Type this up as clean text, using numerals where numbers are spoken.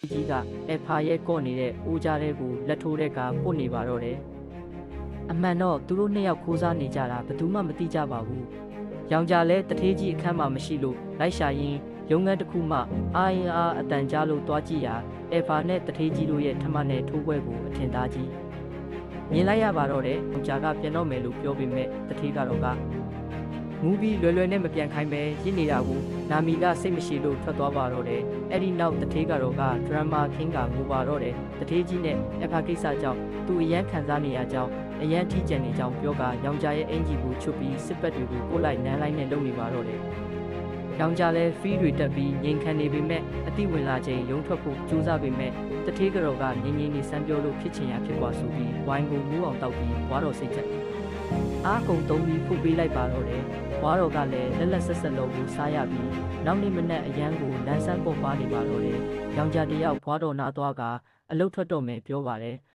ကြီးကအဖာရဲ့ကော့နေတဲ့ဦးကြားတဲ့ကိုလက်ထိုးတဲ့ကပုတ်နေပါတော့တယ်အမှန်တော့သူတို့နှစ်ယောက်ခိုးစားနေကြတာဘယ်သူမှမသိကြပါဘူးယောင်ကြလဲတထေးကြီးအခန်းမှာမရှိလို့လိုက်ရှာရင်းရုံငန်းတစ်ခုမှအာရင်အားအတန်ကြားလို့တွားကြည့်ရာအဖာနဲ့တထေးကြီးတို့ရဲ့ထမနဲ့ထိုးပွဲကိုအထင်သားကြီးမြင်လိုက်ရပါတော့တယ်ယောင်ကြကပြန်တော့မယ်လို့ပြောပေမဲ့တထေးကတော့ကမူပြီးလွယ်လွယ်နဲ့မပြန်ခိုင်းပဲရစ်နေတာကိုနာမီကစိတ်မရှိလို့ထွက်သွားပါတော့တယ်အဲ့ဒီနောက်တထေးကတော့ကဒရမာခင်းကငိုပါတော့တယ်တထေးကြီးနဲ့အဖာကိစ္စကြောင့်သူအရန်ခံစားနေရကြောင်းအရန်ထိကျန်နေကြောင်းပြောကယောင်ကြရဲ့အင်ဂျီကိုချွတ်ပြီးစစ်ပတ်တွေကိုပို့လိုက်နန်းလိုက်နဲ့လုံနေပါတော့တယ်ယောင်ကြလဲဖီးတွေတက်ပြီးငိန်ခံနေပေမဲ့အတိဝင်လာချိန်ရုံထွက်ဖို့ကြိုးစားပေမဲ့တထေးကတော့ကငင်းငင်းနေစမ်းပြောလို့ဖြစ်ချင်ရဖြစ်သွားဆိုပြီးဝိုင်းကိုမူးအောင်တောက်ပြီးဘွားတော်စိတ်ချက်အားကုန်သုံးပြီးဖုတ်ပေးလိုက်ပါတော့တယ်ဘွားတော်ကလည်းလက်လက်ဆက်ဆက်လုံးကိုစားရပြီးနောက်နေ့မနက်အရန်ကိုလမ်းဆန်းပေါ်ပါနေပါတော့တယ်ယောင်ကြတယောက်ဘွားတော်နာသွားကအလုတ်ထွက်တော့မယ်ပြောပါတယ်